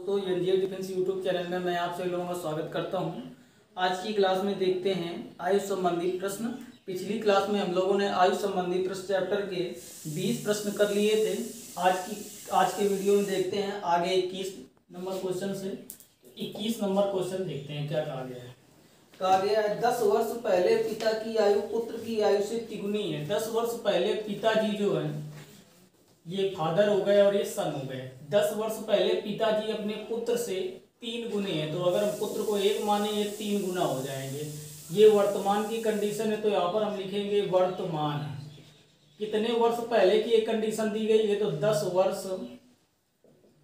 दोस्तों NGO defence YouTube channel में मैं आप सभी लोगों का स्वागत करता हूं। आज की क्लास में देखते हैं आयु संबंधी प्रश्न। पिछली क्लास में हम लोगों ने आयु संबंधी प्रश्न चैप्टर के 20 प्रश्न कर लिए थे। आज के वीडियो में देखते हैं आगे 21 नंबर क्वेश्चन से। 21 नंबर क्वेश्चन देखते हैं क्या कहा गया है। कहा गया है 10 वर्ष पहले पिता की आयु पुत्र की आयु से तिगुनी है। 10 वर्ष पहले पिताजी जो है, ये फादर हो गए और ये सन हो गए। 10 वर्ष पहले पिताजी अपने पुत्र से 3 गुने हैं, तो अगर हम पुत्र को 1 माने ये 3 गुना हो जाएंगे। ये वर्तमान की कंडीशन है, तो यहाँ पर हम लिखेंगे वर्तमान। कितने वर्ष पहले की एक कंडीशन दी गई है, तो 10 वर्ष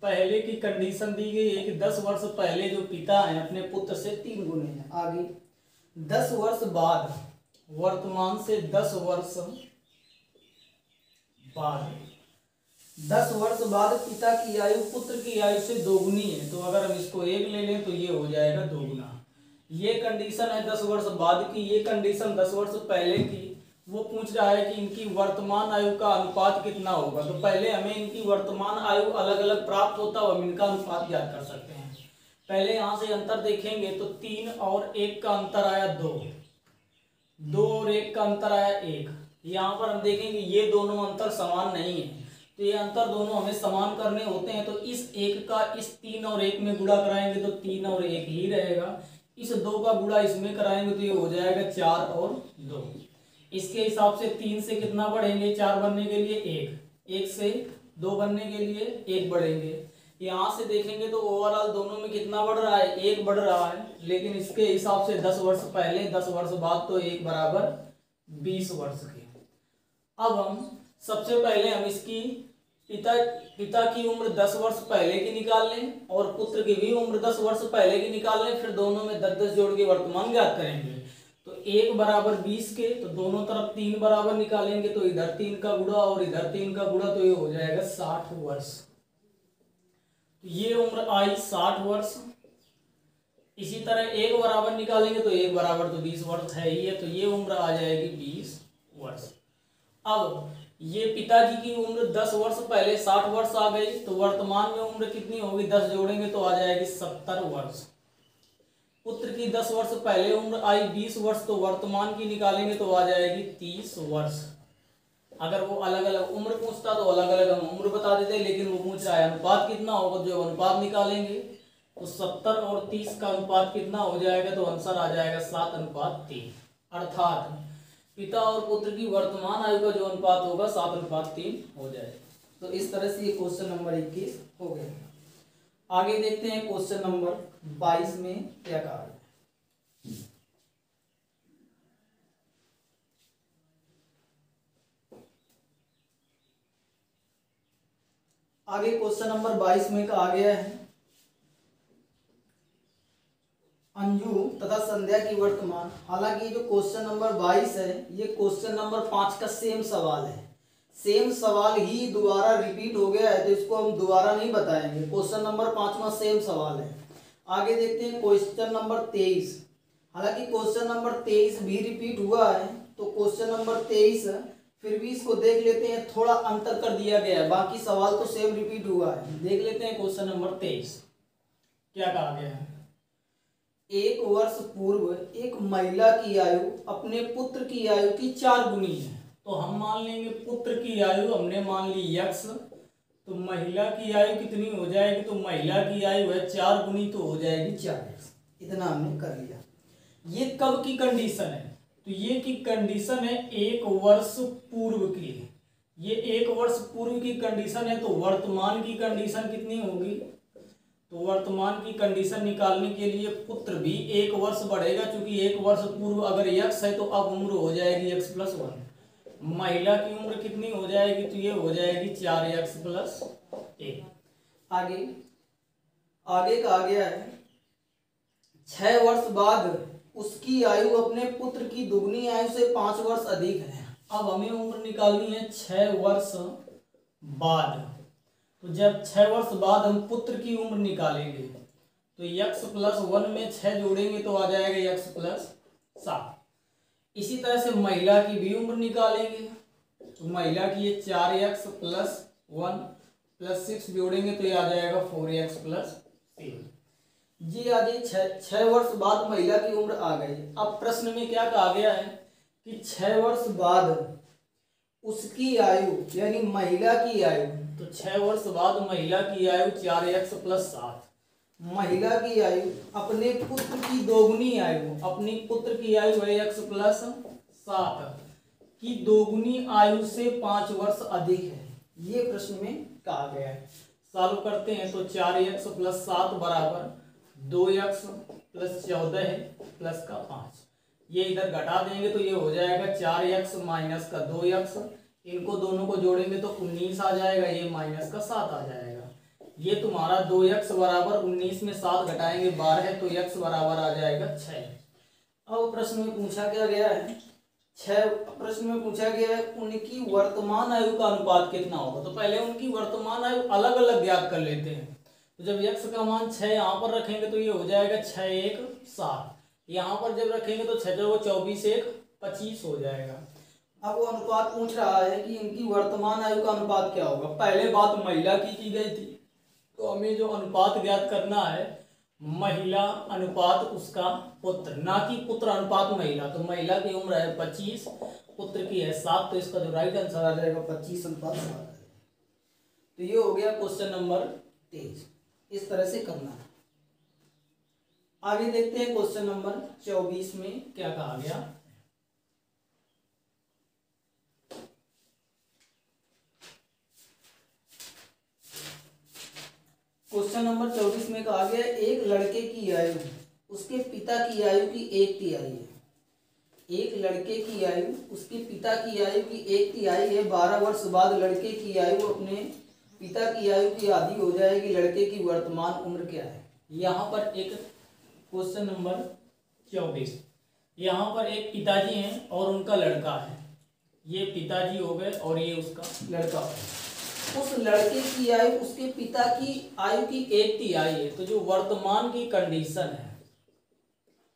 पहले की कंडीशन दी गई है कि 10 वर्ष पहले जो पिता है अपने पुत्र से 3 गुने हैं। आगे 10 वर्ष बाद, वर्तमान से 10 वर्ष बाद, 10 वर्ष बाद पिता की आयु पुत्र की आयु से 2 गुनी है, तो अगर हम इसको 1 ले लें तो ये हो जाएगा 2 गुना। ये कंडीशन है 10 वर्ष बाद की। ये कंडीशन 10 वर्ष पहले की। वो पूछ रहा है कि इनकी वर्तमान आयु का अनुपात कितना होगा। तो पहले हमें इनकी वर्तमान आयु अलग अलग प्राप्त होता है, हम इनका अनुपात ज्ञात कर सकते हैं। पहले यहाँ से अंतर देखेंगे तो 3 और 1 का अंतर आया 2, 2 और 1 का अंतर आया 1। यहाँ पर हम देखेंगे ये दोनों अंतर समान नहीं है, तो ये अंतर दोनों हमें समान करने होते हैं। तो इस 1 का इस 3 और 1 में गुणा कराएंगे तो 3 और 1 ही रहेगा। इस 2 का गुणा इसमें कराएंगे तो ये हो जाएगा 4 और 2। इसके हिसाब से 3 से कितना बढ़ेंगे 4 बनने के लिए 1, 1 से 2 बनने के लिए 1 बढ़ेंगे। यहाँ से देखेंगे तो ओवरऑल दोनों में कितना बढ़ रहा है, 1 बढ़ रहा है। लेकिन इसके हिसाब से 10 वर्ष पहले 10 वर्ष बाद, तो 1 बराबर 20 वर्ष के। अब हम सबसे पहले हम इसकी पिता की उम्र 10 वर्ष पहले की निकाल लें और पुत्र की भी उम्र 10 वर्ष पहले की निकाल लें। फिर दोनों में 10-10 जोड़ के वर्तमान ज्ञात करेंगे। तो 1 बराबर 20 के, तो दोनों तरफ 3 बराबर निकालेंगे, तो इधर 3 का गुणा और इधर 3 का गुणा, तो ये हो जाएगा 60 वर्ष। तो ये उम्र आई 60 वर्ष। इसी तरह 1 बराबर निकालेंगे तो 1 बराबर तो 20 वर्ष है ही है, तो ये उम्र आ जाएगी 20 वर्ष। अब ये पिताजी की उम्र 10 वर्ष पहले 60 वर्ष आ गई, तो वर्तमान में उम्र कितनी होगी, 10 जोड़ेंगे तो आ जाएगी 70 वर्ष। पुत्र की 10 वर्ष पहले उम्र आई 20 वर्ष, तो वर्तमान की निकालेंगे तो आ जाएगी 30 वर्ष। अगर वो अलग अलग उम्र पूछता तो अलग अलग हम उम्र बता देते, लेकिन वो पूछ रहा है अनुपात कितना होगा। जो अनुपात निकालेंगे तो 70 और 30 का अनुपात कितना हो जाएगा, तो आंसर आ जाएगा 7:3। अर्थात पिता और पुत्र की वर्तमान आयु का जो अनुपात होगा 7:3 हो जाएगा। तो इस तरह से ये क्वेश्चन नंबर 21 हो गया। आगे देखते हैं क्वेश्चन नंबर 22 में क्या कहा है। आगे क्वेश्चन नंबर 22 में कहा गया है अंजू तथा संध्या की वर्तमान। हालांकि जो क्वेश्चन नंबर 22 है ये क्वेश्चन नंबर 5 का सेम सवाल है। सेम सवाल ही दोबारा रिपीट हो गया है, तो इसको हम दोबारा नहीं बताएंगे। क्वेश्चन नंबर 5 में सेम सवाल है। आगे देखते हैं क्वेश्चन नंबर 23। हालांकि क्वेश्चन नंबर 23 भी रिपीट हुआ है, तो क्वेश्चन नंबर 23 फिर भी इसको देख लेते हैं, थोड़ा अंतर कर दिया गया है। बाकी सवाल तो सेम रिपीट हुआ है। देख लेते हैं क्वेश्चन नंबर 23 क्या कहा गया है। 1 वर्ष पूर्व एक महिला की आयु अपने पुत्र की आयु की 4 गुनी है। तो हम मान लेंगे पुत्र की आयु हमने मान ली x, तो महिला की आयु कितनी हो जाएगी, तो महिला की आयु है 4 गुनी, तो हो जाएगी 4x। इतना हमने कर लिया। ये कब की कंडीशन है, तो ये की कंडीशन है 1 वर्ष पूर्व की। ये 1 वर्ष पूर्व की कंडीशन है, तो वर्तमान की कंडीशन कितनी होगी, तो वर्तमान की कंडीशन निकालने के लिए पुत्र भी 1 वर्ष बढ़ेगा, क्योंकि 1 वर्ष पूर्व अगर x है तो अब उम्र हो जाएगी x+1। महिला की उम्र कितनी हो जाएगी, तो ये हो जाएगी 4x+1। आगे कहा गया है 6 वर्ष बाद उसकी आयु अपने पुत्र की दुगनी आयु से 5 वर्ष अधिक है। अब हमें उम्र निकालनी है 6 वर्ष बाद। तो जब 6 वर्ष बाद हम पुत्र की उम्र निकालेंगे तो x+1 में 6 जोड़ेंगे तो आ जाएगा x+7। इसी तरह से महिला की भी उम्र निकालेंगे, तो महिला की ये 4x+1 +6 जोड़ेंगे तो ये आ जाएगा 4x+7। 3। जी आज 6 वर्ष बाद महिला की उम्र आ गई। अब प्रश्न में क्या कहा गया है कि 6 वर्ष बाद उसकी आयु यानी महिला की आयु, तो 6 वर्ष बाद महिला की आयु 4x + 7, महिला की आयु अपने पुत्र की दोगुनी आयु, अपनी पुत्र की आयु है x + 7 की दोगुनी आयु से 5 वर्ष अधिक है, ये प्रश्न में कहा गया है। सॉल्व करते हैं तो 4x + 7 बराबर 2x + 14 है प्लस का 5, ये इधर घटा देंगे तो ये हो जाएगा 4x - का 2x, इनको दोनों को जोड़ेंगे तो 19 आ जाएगा, ये माइनस का 7 आ जाएगा। ये तुम्हारा 2x बराबर 19 में 7 घटाएंगे 12 है तो x बराबर आ जाएगा 6। अब प्रश्न में पूछा क्या गया है, प्रश्न में पूछा गया है उनकी वर्तमान आयु का अनुपात कितना होगा। तो पहले उनकी वर्तमान आयु अलग अलग ज्ञात कर लेते हैं। तो जब x का मान 6 यहाँ पर रखेंगे तो ये हो जाएगा 6 × 1 = 7, यहाँ पर जब रखेंगे तो 6 × 24 = 1 25 हो जाएगा। अब वो अनुपात पूछ रहा है कि इनकी वर्तमान आयु का अनुपात क्या होगा। पहले बात महिला की गई थी, तो हमें जो अनुपात ज्ञात करना है महिला अनुपात उसका पुत्र, ना कि पुत्र अनुपात महिला। तो महिला की उम्र है 25, पुत्र की है 7, तो इसका जो राइट आंसर आ जाएगा 25/7। तो ये हो गया क्वेश्चन नंबर 23। इस तरह से करना है। आगे देखते हैं क्वेश्चन नंबर 24 में क्या कहा गया। क्वेश्चन नंबर 24 में कहा गया एक लड़के की आयु उसके पिता की आयु की 1/3 है। एक लड़के की आयु उसके पिता की आयु की 1/3 है। 12 वर्ष बाद लड़के की आयु अपने पिता की आयु की आधी हो जाएगी। लड़के की वर्तमान उम्र क्या है। यहाँ पर एक क्वेश्चन नंबर 24, यहाँ पर एक पिताजी हैं और उनका लड़का है। ये पिताजी हो गए और ये उसका लड़का है। उस लड़के की आयु उसके पिता की आयु की 1/3 है। तो जो वर्तमान की कंडीशन है,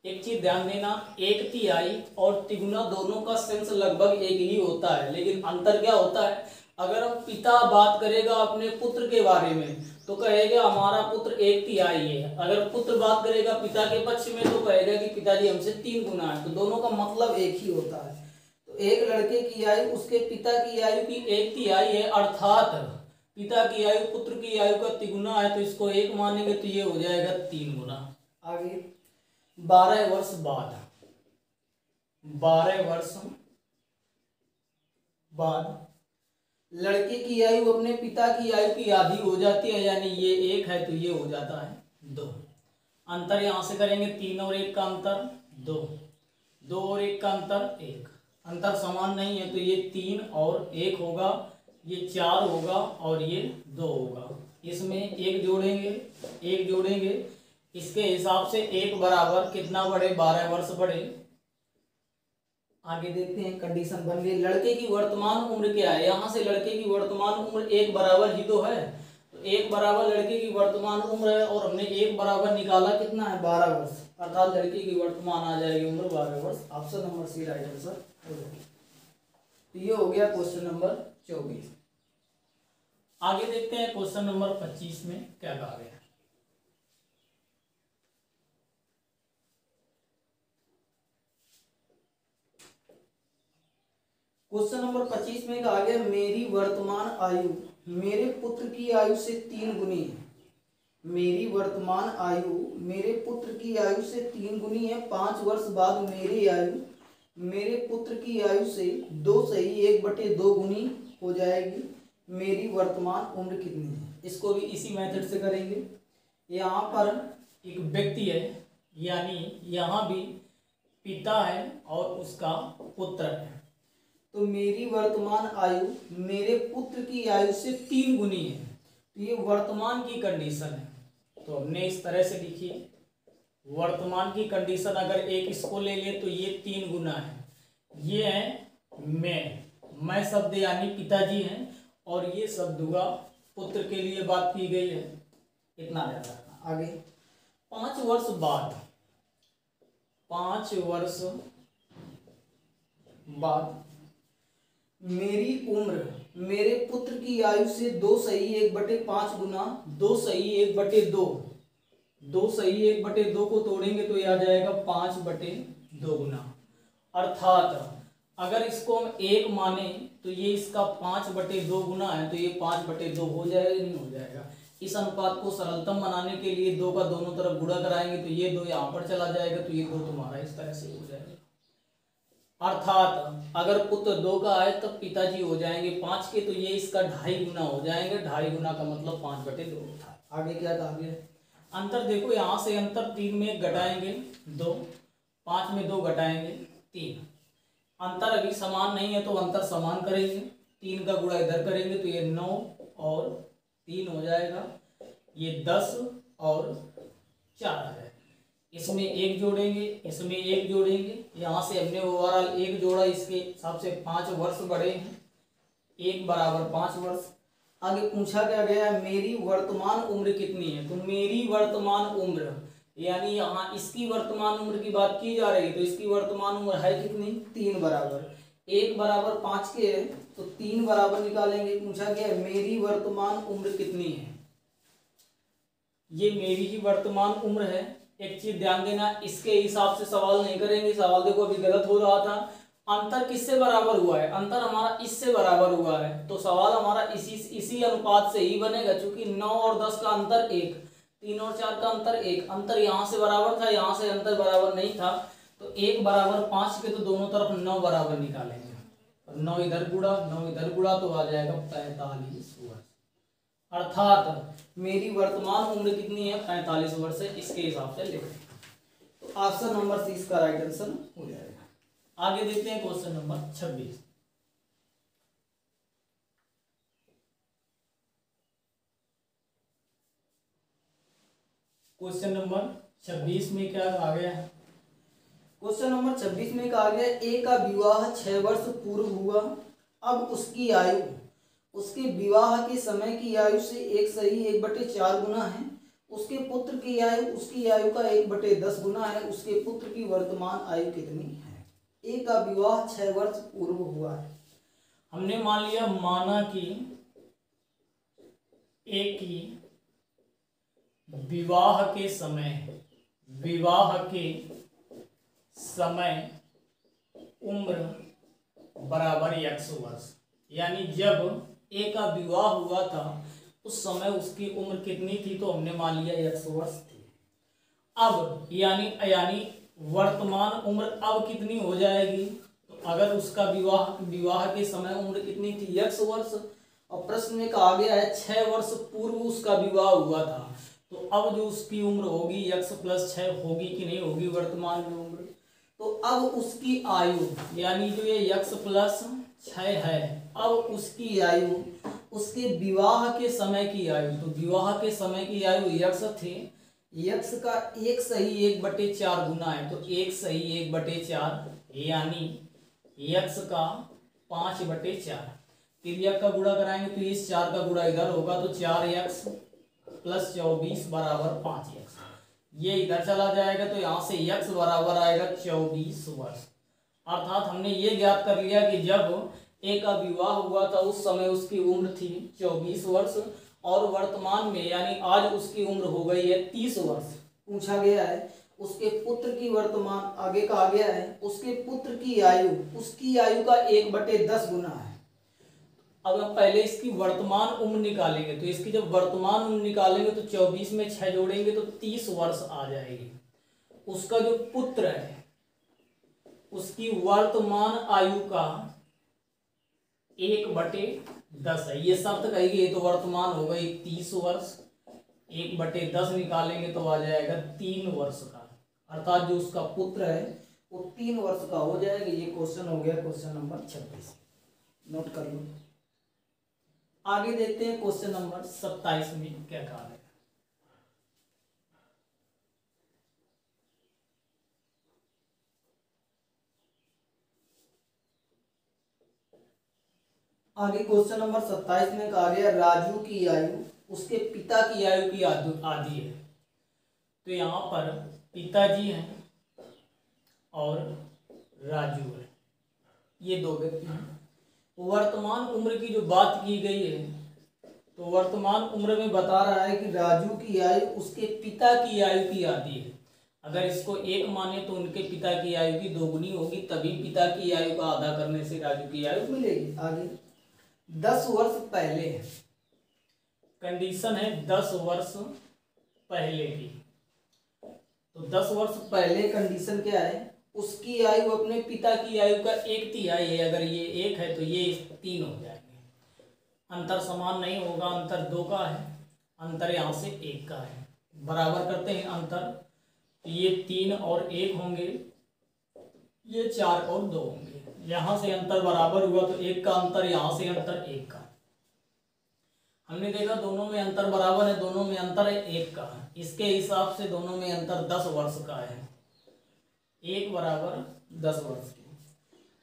एक चीज ध्यान देना, 1/3 और तिगुना दोनों का सेंस लगभग एक ही होता है, लेकिन अंतर क्या होता है। अगर हम पिता बात करेगा अपने पुत्र के बारे में तो कहेगा हमारा पुत्र 1/3 है। अगर पुत्र बात करेगा पिता के पक्ष में तो कहेगा कि पिताजी हमसे 3 गुना है। तो दोनों का मतलब एक ही होता है। तो एक लड़के की आयु उसके पिता की आयु की 1/3 है, अर्थात पिता की आयु पुत्र की आयु का तिगुना है। तो इसको 1 मानेंगे तो ये हो जाएगा 3 गुना। आगे 12 वर्ष बाद, 12 वर्ष बाद लड़के की आयु अपने पिता की आयु की आधी हो जाती है, यानी ये 1 है तो ये हो जाता है 2। अंतर यहां से करेंगे 3 और 1 का अंतर 2, 2 और 1 का अंतर 1। अंतर समान नहीं है तो ये 3 और 1 होगा, ये 4 होगा और ये 2 होगा। इसमें 1 जोड़ेंगे, 1 जोड़ेंगे, इसके हिसाब से 1 बराबर कितना बढ़े, 12 वर्ष बढ़े। आगे देखते हैं कंडीशन बन गई। लड़के की वर्तमान उम्र क्या है। यहाँ से लड़के की वर्तमान उम्र 1 बराबर ही तो है। तो 1 बराबर लड़के की वर्तमान उम्र है और हमने 1 बराबर निकाला कितना है 12 वर्ष, अर्थात लड़के की वर्तमान आ जाएगी उम्र 12 वर्ष। Option number C right answer हो जाएगा। तो ये हो गया क्वेश्चन नंबर 24। आगे देखते हैं क्वेश्चन नंबर 25 में क्या कहा गया। क्वेश्चन नंबर 25 में कहा गया मेरी वर्तमान आयु मेरे पुत्र की आयु से 3 गुनी है। मेरी वर्तमान आयु मेरे पुत्र की आयु से 3 गुनी है। 5 वर्ष बाद मेरी आयु मेरे पुत्र की आयु से 2 सही 1/2 गुनी हो जाएगी। मेरी वर्तमान उम्र कितनी है। इसको भी इसी मेथड से करेंगे। यहाँ पर एक व्यक्ति है, यानी यहाँ भी पिता है और उसका पुत्र है। तो मेरी वर्तमान आयु मेरे पुत्र की आयु से 3 गुनी है। तो ये वर्तमान की कंडीशन है। तो हमने इस तरह से लिखी, वर्तमान की कंडीशन अगर एक इसको ले ले तो ये 3 गुना है। ये है मैं शब्द यानी पिताजी हैं और ये शब्द हुआ पुत्र के लिए बात की गई है। इतना ध्यान रखना। आगे 5 वर्ष बाद, 5 वर्ष बाद मेरी उम्र मेरे पुत्र की आयु से 2 सही 1/5 गुना 2 सही 1/2 2 सही 1/2 को तोड़ेंगे तो ये आ जाएगा 5/2 गुना। अर्थात अगर इसको हम 1 माने तो ये इसका 5/2 गुना है, तो ये 5/2 हो जाएगा नहीं हो जाएगा। इस अनुपात को सरलतम बनाने के लिए 2 का दोनों तरफ गुणा कराएंगे तो ये 2 यहाँ पर चला जाएगा, तो ये 2 तुम्हारा इस तरह से हो जाएगा। अर्थात अगर पुत्र 2 का है तब पिताजी हो जाएंगे 5 के, तो ये इसका 2.5 गुना हो जाएंगे। 2.5 गुना का मतलब 5/2 था। आगे क्या कहा गया है? अंतर देखो, यहाँ से अंतर 3 में 1 घटाएंगे 2, 5 में 2 घटाएंगे 3। अंतर अभी समान नहीं है तो अंतर समान करेंगे, 3 का गुणा इधर करेंगे तो ये 9 और 3 हो जाएगा, ये 10 और 4 है। इसमें 1 जोड़ेंगे, इसमें 1 जोड़ेंगे, यहाँ से हमने ओवरऑल 1 जोड़ा, इसके हिसाब से 5 वर्ष बढ़े हैं, 1 बराबर 5 वर्ष। आगे पूछा क्या गया है, मेरी वर्तमान उम्र कितनी है? तो मेरी वर्तमान उम्र यानी यहाँ इसकी वर्तमान उम्र की बात की जा रही है, तो इसकी वर्तमान उम्र है कितनी? 3 बराबर 1 बराबर 5 के है तो 3 बराबर निकालेंगे। पूछा गया है मेरी वर्तमान उम्र कितनी है, ये मेरी ही वर्तमान उम्र है। एक चीज ध्यान देना, इसके हिसाब से सवाल नहीं करेंगे। सवाल देखो अभी गलत हो रहा था, अंतर किससे बराबर हुआ है? अंतर हमारा इससे बराबर हुआ है, तो सवाल हमारा इसी अनुपात से ही बनेगा। चूंकि 9 और 10 का अंतर 1, 3 और 4 का अंतर 1, अंतर यहाँ से बराबर था, यहाँ से अंतर बराबर नहीं था, तो 1 बराबर 5 के, तो दोनों तरफ 9 बराबर निकालेंगे। 9 इधर गुणा 9 इधर गुणा तो आ जाएगा 45 वर्ष। अर्थात मेरी वर्तमान उम्र कितनी है? 45 वर्ष है। इसके हिसाब से लिखें तो ऑप्शन नंबर सी इसका राइट आंसर हो जाएगा। आगे देखते हैं क्वेश्चन नंबर 26। क्वेश्चन नंबर 26 में क्या आ गया है? क्वेश्चन नंबर 26 में कहा गया ए का विवाह 6 वर्ष पूर्व हुआ। अब उसकी आयु उसके विवाह के समय की आयु से 1 सही 1/4 गुना है। उसके पुत्र की आयु उसकी आयु का 1/10 गुना है। उसके पुत्र की वर्तमान आयु कितनी है? ए का विवाह 6 वर्ष पूर्व हुआ है। हमने मान लिया, माना कि ए की विवाह के समय उम्र बराबर x वर्ष, यानी जब ए का विवाह हुआ था उस समय उसकी उम्र कितनी थी? तो हमने मान लिया 100 वर्ष थी। अब यानी वर्तमान उम्र अब कितनी हो जाएगी? तो अगर उसका विवाह के समय उम्र कितनी थी? 100 वर्ष। और प्रश्न में कहा गया है 6 वर्ष पूर्व उसका विवाह हुआ था, तो अब जो उसकी उम्र होगी 100 + 6 होगी कि नहीं होगी वर्तमान में उम्र? तो अब उसकी आयु यानी जो ये 100 + 6 है, अब उसकी आयु उसके विवाह के समय की आयु, तो विवाह के समय की आयु 100 थी, 100 का 1 सही 1/4 गुना है, तो 1 सही 1/4 यानी 100 का 5/4। तिर्यक का गुणा कराएंगे तो इस 4 का गुणा इधर होगा, तो 4x + 24 बराबर 5x। ये इधर चला जाएगा तो यहाँ से x बराबर आएगा 24 वर्ष। अर्थात हमने ये ज्ञात कर लिया कि जब ए का विवाह हुआ था उस समय उसकी उम्र थी 24 वर्ष, और वर्तमान में यानी आज उसकी उम्र हो गई है 30 वर्ष। पूछा गया है उसके पुत्र की वर्तमान, आगे कहा गया है उसके पुत्र की आयु उसकी आयु का 1/10 गुना है। अब हम पहले इसकी वर्तमान उम्र निकालेंगे, तो इसकी जब वर्तमान उम्र निकालेंगे तो 24 में 6 जोड़ेंगे तो 30 वर्ष आ जाएगी। उसका जो पुत्र है उसकी वर्तमान आयु का 1/10 है, ये शर्त कही गई, तो वर्तमान हो गई 30 वर्ष। 1/10 निकालेंगे तो आ जाएगा 3 वर्ष का, अर्थात जो उसका पुत्र है वो 3 वर्ष का हो जाएगा। ये क्वेश्चन हो गया क्वेश्चन नंबर 26, नोट कर लो। आगे देखते हैं क्वेश्चन नंबर 27 में क्या कहा है। आगे क्वेश्चन नंबर 27 में कहा गया राजू की आयु उसके पिता की आयु की आधी है। तो यहाँ पर पिताजी हैं और राजू है, ये 2 व्यक्ति हैं। वर्तमान उम्र की जो बात की गई है तो वर्तमान उम्र में बता रहा है कि राजू की आयु उसके पिता की आयु की आधी है। अगर इसको 1 माने तो उनके पिता की आयु की दोगुनी होगी, तभी पिता की आयु का आधा करने से राजू की आयु मिलेगी। आगे 10 वर्ष पहले, कंडीशन है 10 वर्ष पहले की। तो 10 वर्ष पहले कंडीशन क्या है, उसकी आयु अपने पिता की आयु का 1/3 है। अगर ये 1 है तो ये 3 हो जाएंगे। अंतर समान नहीं होगा, अंतर 2 का है, अंतर यहाँ से 1 का है। बराबर करते हैं अंतर, ये 3 और 1 होंगे, ये 4 और 2 होंगे। यहाँ से अंतर बराबर हुआ तो 1 का अंतर, यहाँ से अंतर 1 का। हमने देखा दोनों में अंतर बराबर है, दोनों में अंतर है 1 का। इसके हिसाब से दोनों में अंतर 10 वर्ष का है, 1 बराबर 10 वर्ष की।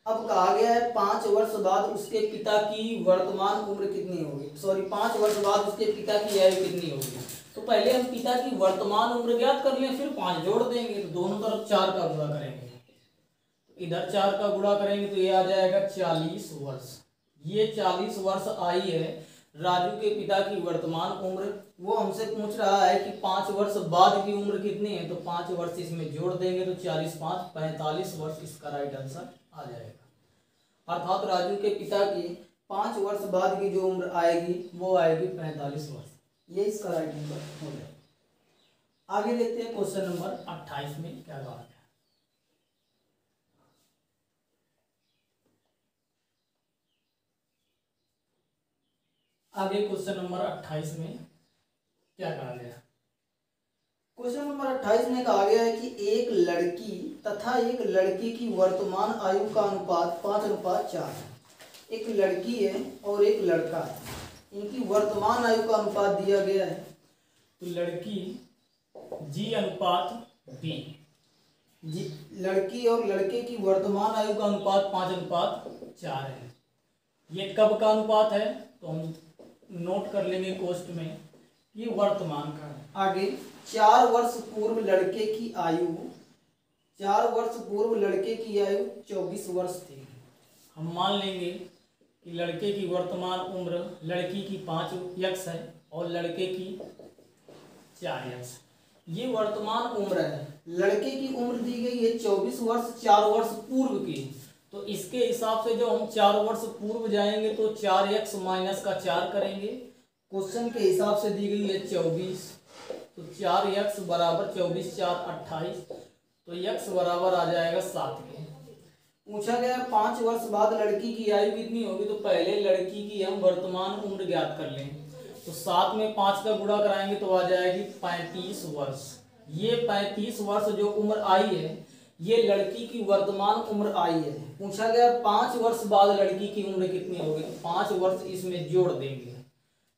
अब कहा गया है 5 वर्ष बाद उसके पिता की वर्तमान उम्र कितनी होगी, 5 वर्ष बाद उसके पिता की आयु कितनी होगी। तो पहले हम पिता की वर्तमान उम्र ज्ञात कर लें, फिर 5 जोड़ देंगे, तो दोनों तरफ 4 का गुणा करेंगे। तो इधर 4 का गुणा करेंगे तो ये आ जाएगा 40 वर्ष। ये 40 वर्ष आई है राजू के पिता की वर्तमान उम्र। वो हमसे पूछ रहा है कि 5 वर्ष बाद की उम्र कितनी है, तो 5 वर्ष इसमें जोड़ देंगे तो 40 5 45 वर्ष इसका राइट आंसर आ जाएगा। अर्थात राजू के पिता की 5 वर्ष बाद की जो उम्र आएगी वो आएगी 45 वर्ष। ये इसका राइट आंसर हो जाएगा। आगे देखते हैं क्वेश्चन नंबर 28 में क्या कहा गया। आगे क्वेश्चन नंबर 28 में क्या कहा गया। क्वेश्चन नंबर 28 में कहा गया है कि एक लड़की तथा एक लड़के की वर्तमान आयु का अनुपात 5:4 है। एक लड़की है और एक लड़का है, इनकी वर्तमान आयु का अनुपात दिया गया है। तो लड़की G अनुपात B, लड़की और लड़के की वर्तमान आयु का अनुपात 5:4 है। ये कब का अनुपात है तो हम नोट कर लेंगे कोष्ठ में, ये वर्तमान का है। आगे 4 वर्ष पूर्व लड़के की आयु 24 वर्ष थी। हम मान लेंगे कि लड़के की वर्तमान उम्र, लड़की की 5x है और लड़के की 4x। ये वर्तमान उम्र है। लड़के की उम्र दी गई है 24 वर्ष 4 वर्ष पूर्व की। तो इसके हिसाब से जो हम 4 वर्ष पूर्व जाएंगे तो 4x माइनस का 4 करेंगे। क्वेश्चन के हिसाब से दी गई है 24, तो 4x बराबर 24 4 28, तो x बराबर आ जाएगा 7 के। पूछा गया 5 वर्ष बाद लड़की की आयु कितनी होगी, तो पहले लड़की की हम वर्तमान उम्र ज्ञात कर लें। तो 7 में 5 का गुणा कराएंगे तो आ जाएगी 35 वर्ष। ये 35 वर्ष जो उम्र आई है ये लड़की की वर्तमान उम्र आई है। पूछा गया 5 वर्ष बाद लड़की की उम्र कितनी होगी, तो 5 वर्ष इसमें जोड़ देंगे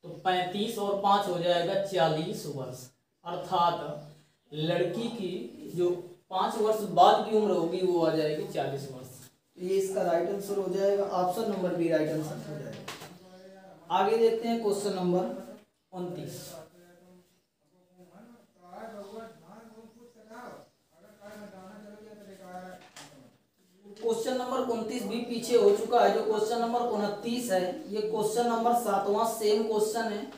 तो 35 और 5 हो जाएगा 40 वर्ष। अर्थात लड़की की जो 5 वर्ष बाद की उम्र होगी वो आ जाएगी 40 वर्ष। ये इसका राइट आंसर हो जाएगा, option number B right answer हो जाएगा। आगे देखते हैं क्वेश्चन नंबर 29। क्वेश्चन नंबर 29 भी पीछे हो चुका है। जो क्वेश्चन नंबर 29 है ये क्वेश्चन नंबर 7वां सेम क्वेश्चन है,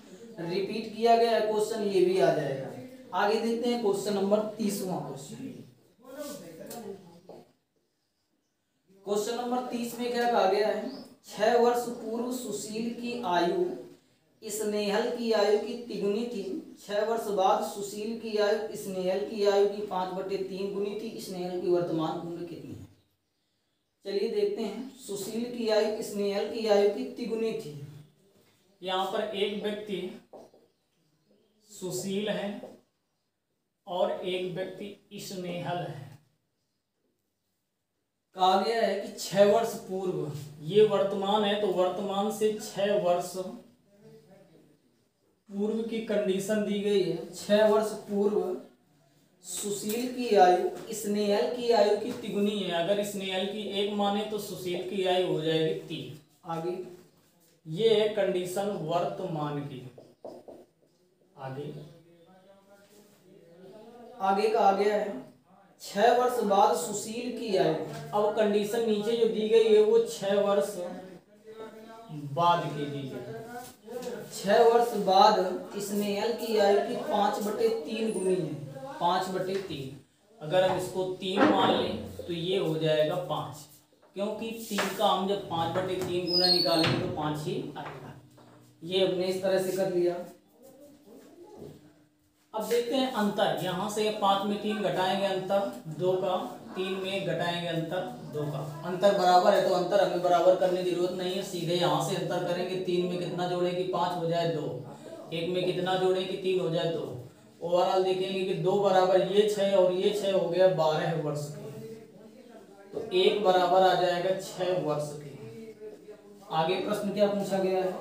रिपीट किया गया है क्वेश्चन, ये भी आ जाएगा। आगे देखते हैं क्वेश्चन नंबर 30वां क्वेश्चन। क्वेश्चन नंबर 30 में क्या कहा गया है, 6 वर्ष पूर्व सुशील की आयु स्नेहल की आयु की तिगुनी थी। 6 वर्ष बाद सुशील की आयु स्नेहल की आयु की 5/3 गुनी थी। स्नेहल की वर्तमान उम्र कितनी है। चलिए देखते हैं। सुशील की आयु स्नेहल की आयु की तिगुनी थी। यहाँ पर एक व्यक्ति सुशील है और एक व्यक्ति स्नेहल है। कहा गया है कि 6 वर्ष पूर्व, ये वर्तमान है तो वर्तमान से 6 वर्ष पूर्व की कंडीशन दी गई है। 6 वर्ष पूर्व सुशील की आयु स्नेहल की आयु की तिगुनी है। अगर स्नेहल की 1 माने तो सुशील की आयु हो जाएगी 3। आगे ये है कंडीशन वर्तमान की। आगे कहा गया है 6 वर्ष बाद सुशील की आयु। अब कंडीशन नीचे जो दी गई है वो 6 वर्ष बाद की दी गई। 6 वर्ष बाद स्नेहल की आयु की 5/3 गुनी है। 5/3 अगर हम इसको 3 मान लें तो ये हो जाएगा 5, क्योंकि 3 का हम जब 5/3 गुना निकालेंगे तो 5 ही आएगा। ये हमने इस तरह से कर लिया। अब देखते हैं अंतर। यहाँ से 5 में 3 घटाएंगे अंतर 2 का, 3 में घटाएंगे अंतर 2 का। अंतर बराबर है तो अंतर हमें बराबर करने की जरूरत नहीं है, सीधे यहाँ से अंतर करेंगे। 3 में कितना जोड़ेंगे 5 हो जाए 2, 1 में कितना जोड़ेंगे 3 हो जाए 2। ओवरऑल देखेंगे कि 2 बराबर ये 6 और ये 6 हो गया 12 वर्ष के, तो 1 बराबर आ जाएगा 6 वर्ष के। आगे प्रश्न क्या पूछा गया है?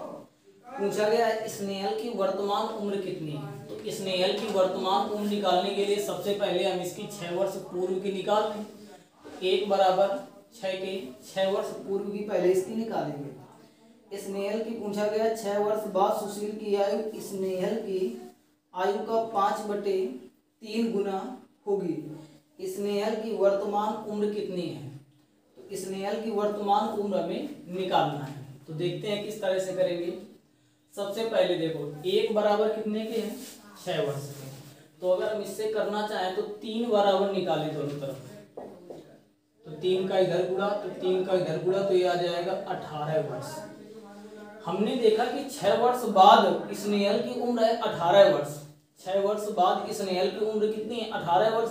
पूछा गया है स्नेहल की वर्तमान उम्र कितनी है। तो स्नेहल की वर्तमान उम्र निकालने के लिए सबसे पहले हम इसकी 6 वर्ष पूर्व की निकाल लें। 1 बराबर 6 के 6 वर्ष पूर्व की पहले इसकी निकालेंगे। स्नेहल की पूछा गया 6 वर्ष बाद सुशील की आयु स्नेहल की आयु का 5/3 गुना होगी। स्नेहल की वर्तमान उम्र कितनी है? तो स्नेहल की वर्तमान उम्र हमें निकालना है। तो देखते हैं किस तरह से करेंगे। सबसे पहले देखो 1 बराबर कितने के हैं 6 वर्ष के, तो अगर हम इससे करना चाहें तो 3 बराबर निकालें दोनों तरफ, तो 3 का इधर गुणा तो 3 का इधर गुणा, तो ये आ जाएगा 18 वर्ष। हमने देखा कि 6 वर्ष बाद स्नेहल की उम्र है 18 वर्ष। 6 वर्ष बाद स्नेहल की उम्र कितनी है 18 वर्ष,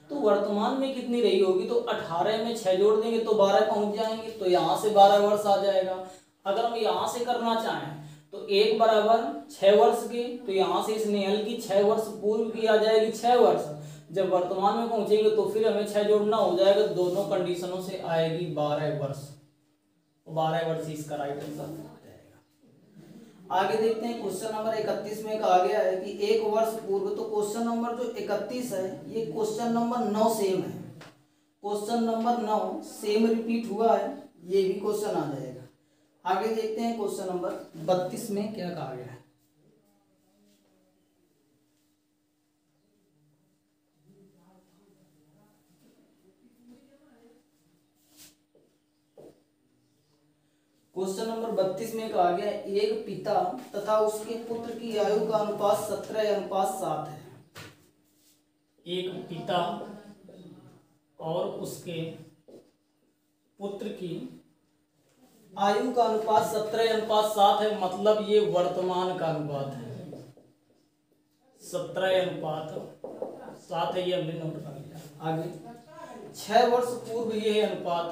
तो वर्तमान में कितनी रही होगी, तो 18 में 6 जोड़ देंगे तो 12 पहुंच जाएंगे, तो यहाँ से 12 वर्ष आ जाएगा। अगर हम यहाँ से करना चाहें तो 1 बराबर 6 वर्ष के, तो यहाँ से स्नेहल की 6 वर्ष पूर्व की आ जाएगी 6 वर्ष। जब वर्तमान में पहुंचेंगे तो फिर हमें 6 जोड़ना हो जाएगा, दोनों कंडीशनों से आएगी 12 वर्ष। 12 वर्ष इसका राइट आंसर आ जाएगा। आगे देखते हैं क्वेश्चन नंबर 31 में कहा गया है कि 1 वर्ष पूर्व, तो क्वेश्चन नंबर जो 31 है ये क्वेश्चन नंबर 9 सेम है। क्वेश्चन नंबर 9 सेम रिपीट हुआ है, ये भी क्वेश्चन आ जाएगा। आगे देखते हैं क्वेश्चन नंबर 32 में क्या कहा गया है। क्वेश्चन नंबर 32 में कहा गया एक पिता तथा उसके पुत्र की आयु का अनुपात 17:7 है। एक पिता और उसके पुत्र की आयु का अनुपात 17:7 है, मतलब ये वर्तमान का अनुपात है। 17:7 है, ये हमने नोट कर लिया। आगे 6 वर्ष पूर्व ये अनुपात,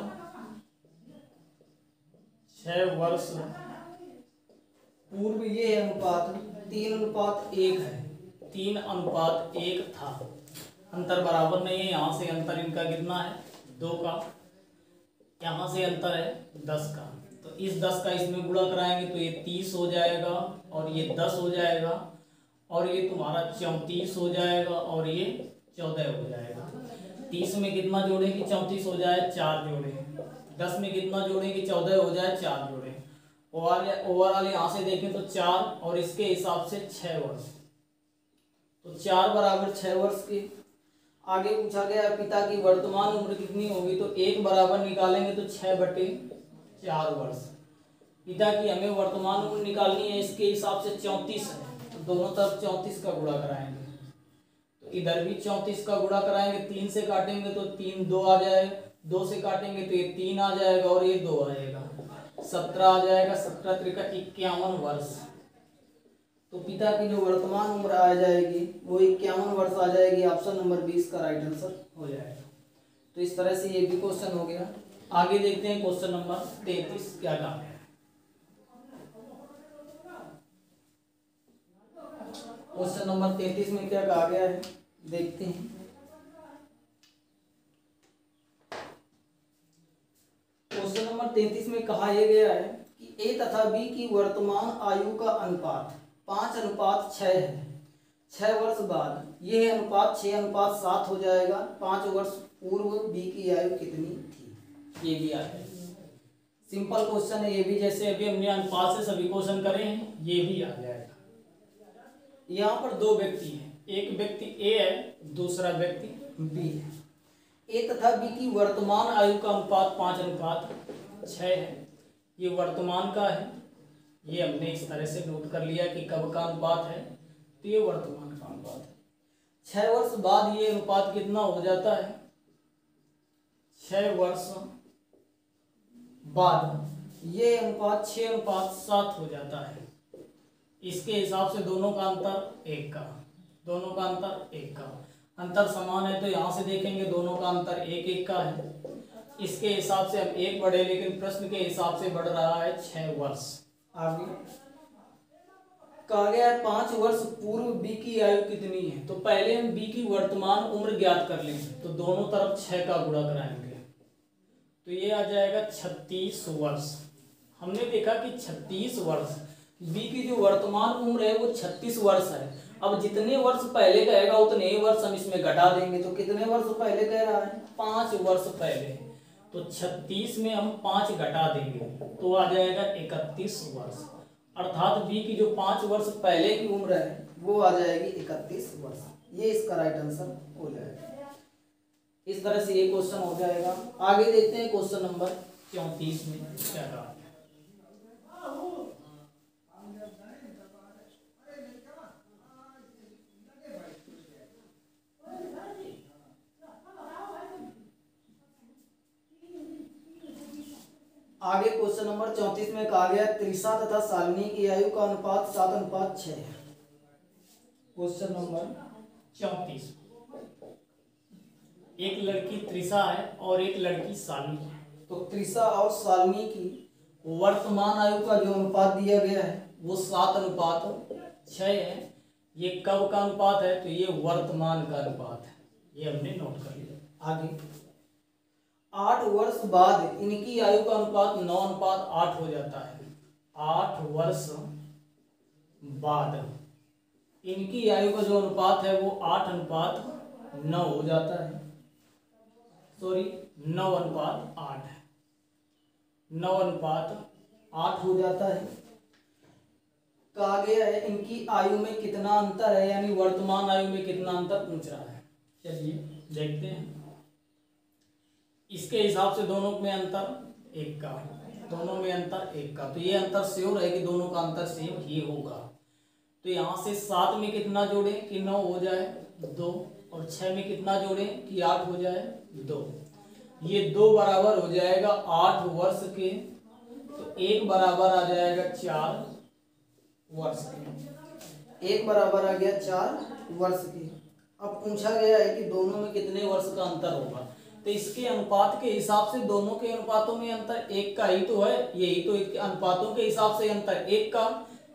6 वर्ष पूर्व ये अनुपात 3:1 है। 3:1 था। अंतर बराबर नहीं है, यहाँ से अंतर इनका कितना है 2 का, यहाँ से अंतर है 10 का। तो इस 10 का इसमें गुणा कराएंगे तो ये 30 हो जाएगा और ये 10 हो जाएगा और ये तुम्हारा 34 हो जाएगा और ये 14 हो जाएगा। 30 में कितना जोड़ेंगे 34 हो जाए 4 जोड़े, 10 में कितना जोड़ेंगे 14 हो जाए 4 जोड़े। ओवरऑल यहाँ से देखें तो 4 और इसके हिसाब से 6 वर्ष, तो 4 बराबर 6 वर्ष के। आगे पूछा गया पिता की वर्तमान उम्र कितनी होगी, तो 1 बराबर निकालेंगे तो 6/4 वर्ष। पिता की हमें वर्तमान उम्र निकालनी है, इसके हिसाब से 34 है, तो दोनों तरफ 34 का गुणा कराएंगे। तो इधर भी 34 का गुणा कराएंगे, 3 से काटेंगे तो 3 2 आ जाएगा, 2 से काटेंगे तो ये 3 आ जाएगा और ये 2 आएगा, 17 आ जाएगा। 17 त्रिका 51 वर्ष। तो पिता की जो वर्तमान उम्र आ जाएगी वो 51 वर्ष आ जाएगी। ऑप्शन नंबर 20 का राइट आंसर हो जाएगा। तो इस तरह से ये भी क्वेश्चन हो गया। आगे देखते हैं क्वेश्चन नंबर 33 क्या काम है। क्वेश्चन नंबर 33 में क्या कहा गया है देखते हैं। क्वेश्चन नंबर 33 में कहा यह गया है कि ए तथा बी की वर्तमान आयु का अनुपात 5:6 है। 6 वर्ष बाद यह अनुपात 6:7 हो जाएगा। 5 वर्ष पूर्व बी की आयु कितनी थी, ये भी आ जाएगा। सिंपल क्वेश्चन है ये भी, जैसे अभी हमने अनुपात से सभी क्वेश्चन करे हैं, ये भी आ जाएगा। यहाँ पर 2 व्यक्ति हैं, एक व्यक्ति ए है, दूसरा व्यक्ति बी है। ए तथा बी की वर्तमान आयु का अनुपात 5:6 है। ये वर्तमान का है, ये हमने इस तरह से नोट कर लिया कि कब का अनुपात है, तो ये वर्तमान का अनुपात है। 6 वर्ष बाद ये अनुपात कितना हो जाता है, 6 वर्ष बाद ये अनुपात 6:7 हो जाता है। इसके हिसाब से दोनों का अंतर 1 का, दोनों का अंतर 1 का, अंतर समान है तो यहाँ से देखेंगे दोनों का अंतर 1-1 का है। इसके हिसाब से हम 1 बढ़े, लेकिन प्रश्न के हिसाब से बढ़ रहा है 6 वर्ष। आगे कहा गया है 5 वर्ष पूर्व बी की आयु कितनी है। तो पहले हम बी की वर्तमान उम्र ज्ञात कर लें, तो दोनों तरफ 6 का गुणा कराएंगे तो ये आ जाएगा 36 वर्ष। हमने देखा कि 36 वर्ष, बी की जो वर्तमान उम्र है वो 36 वर्ष है। अब जितने वर्ष पहले कहेगा उतने ही वर्ष हम इसमें घटा देंगे। तो कितने वर्ष पहले कह रहा है, 5 वर्ष पहले, तो 36 में हम 5 घटा देंगे तो आ जाएगा 31 वर्ष। अर्थात बी की जो 5 वर्ष पहले की उम्र है वो आ जाएगी 31 वर्ष। ये इसका राइट आंसर हो जाएगा। इस तरह से ये क्वेश्चन हो जाएगा। आगे देखते हैं क्वेश्चन नंबर 34 में क्या कहा। आगे क्वेश्चन नंबर 34 में कहा गया त्रिशा तथा शालिनी की आयु का अनुपात 7:6 है। क्वेश्चन नंबर 34, एक लड़की त्रिशा है और एक लड़की शालिनी है। तो त्रिशा और शालिनी की वर्तमान आयु का जो अनुपात दिया गया है वो 7:6 है। ये कब का अनुपात है, तो ये वर्तमान का अनुपात है। ये हमने नोट कर लिया। आगे 8 वर्ष बाद इनकी आयु का अनुपात 9:8 हो जाता है। 8 वर्ष बाद इनकी आयु का जो अनुपात है वो 8:9 हो जाता है। सॉरी 9:8 है, 9:8 हो जाता है। कहा गया है इनकी आयु में कितना अंतर है, यानी वर्तमान आयु में कितना अंतर पूछ रहा है। चलिए देखते हैं। इसके हिसाब से दोनों में अंतर 1 का, दोनों में अंतर 1 का, तो ये अंतर श्योर है कि दोनों का अंतर सेम ही होगा। तो यहाँ से 7 में कितना जोड़े कि 9 हो जाए 2, और 6 में कितना जोड़े कि 8 हो जाए 2। ये 2 बराबर हो जाएगा 8 वर्ष के, तो 1 बराबर आ जाएगा 4 वर्ष के। 1 बराबर आ गया 4 वर्ष के। अब पूछा गया है कि दोनों में कितने वर्ष का अंतर होगा। तो इसके अनुपात के हिसाब से दोनों के अनुपातों में अंतर 1 का ही तो है। यही तो अनुपातों के हिसाब से अंतर 1 का,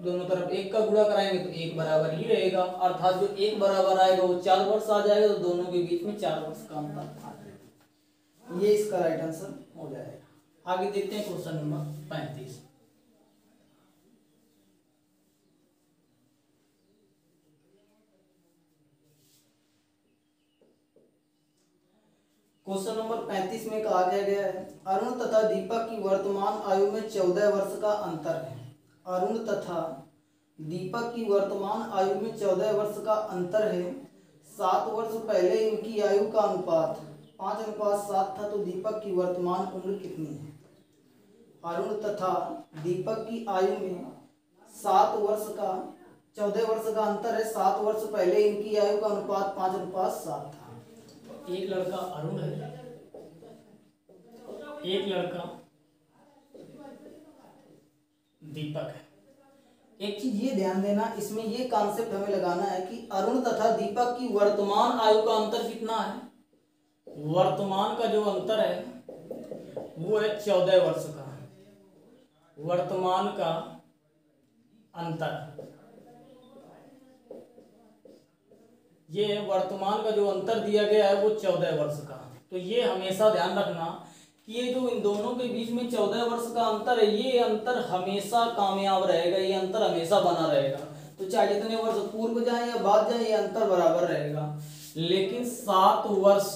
दोनों तरफ 1 का गुणा कराएंगे तो 1 बराबर ही रहेगा। अर्थात जो 1 बराबर आएगा वो 4 वर्ष आ जाएगा, तो दोनों के बीच में 4 वर्ष का अंतर आ जाएगा। ये इसका राइट आंसर हो जाएगा। आगे देखते हैं क्वेश्चन नंबर 35। क्वेश्चन नंबर 35 में कहा गया है अरुण तथा दीपक की वर्तमान आयु में 14 वर्ष का अंतर है। अरुण तथा दीपक की वर्तमान आयु में 14 वर्ष का अंतर है। 7 वर्ष पहले इनकी आयु का अनुपात 5:7 था, तो दीपक की वर्तमान उम्र कितनी है। अरुण तथा दीपक की आयु में 7 वर्ष का 14 वर्ष का अंतर है। 7 वर्ष पहले इनकी आयु का अनुपात 5:7 था। एक लड़का अरुण है, एक लड़का दीपक है। एक चीज ये ध्यान देना, इसमें ये कॉन्सेप्ट हमें लगाना है कि अरुण तथा दीपक की वर्तमान आयु का अंतर कितना है। वर्तमान का जो अंतर है वो है 14 वर्ष का। वर्तमान का अंतर, ये वर्तमान का जो अंतर दिया गया है वो 14 वर्ष का। तो ये हमेशा ध्यान रखना कि ये जो इन दोनों के बीच में 14 वर्ष का अंतर है, ये अंतर हमेशा कामयाब रहेगा, ये अंतर हमेशा बना रहेगा। तो चाहे जितने वर्ष पूर्व जाए या बाद जाए, ये अंतर बराबर रहेगा। लेकिन 7 वर्ष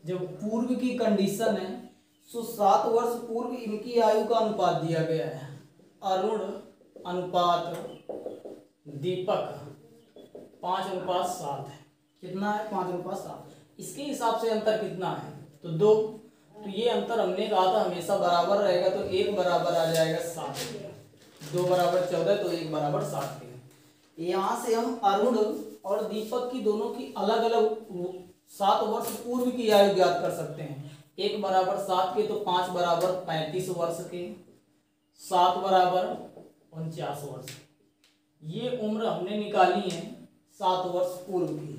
जब पूर्व की कंडीशन है, तो 7 वर्ष पूर्व इनकी आयु का अनुपात दिया गया है। अरुण अनुपात दीपक 5:7 है। कितना है 5:7। इसके हिसाब से अंतर कितना है तो 2। तो ये अंतर हमने कहा था हमेशा बराबर रहेगा, तो 1 बराबर आ जाएगा 7। 2 बराबर 14 तो 1 बराबर 7 के। यहाँ से हम अरुण और दीपक की दोनों की अलग अलग 7 वर्ष पूर्व की आयु ज्ञात कर सकते हैं। 1 बराबर 7 के तो 5 बराबर 35 वर्ष के, 7 बराबर 49 वर्ष। ये उम्र हमने निकाली है 7 वर्ष पूर्व की।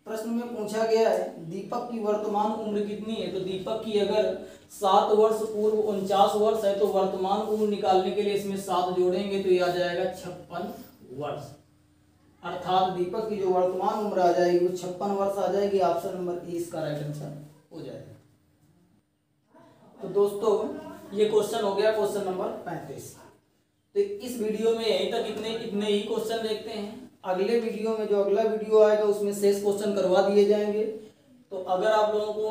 प्रश्न में पूछा गया है दीपक की वर्तमान उम्र कितनी है, तो दीपक की अगर 7 वर्ष पूर्व 49 वर्ष है तो वर्तमान उम्र निकालने के लिए इसमें 7 जोड़ेंगे तो ये आ जाएगा 56 वर्ष। अर्थात दीपक की जो वर्तमान उम्र आ जाएगी वो 56 वर्ष आ जाएगी। ऑप्शन नंबर ए इसका राइट आंसर हो जाएगा। तो दोस्तों ये क्वेश्चन हो गया क्वेश्चन नंबर 35। तो इस वीडियो में यहीं तक इतने ही क्वेश्चन देखते हैं। अगले वीडियो में जो अगला वीडियो आएगा उसमें शेष क्वेश्चन करवा दिए जाएंगे। तो अगर आप लोगों को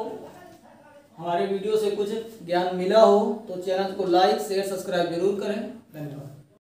हमारे वीडियो से कुछ ज्ञान मिला हो तो चैनल को लाइक शेयर सब्सक्राइब जरूर करें। धन्यवाद।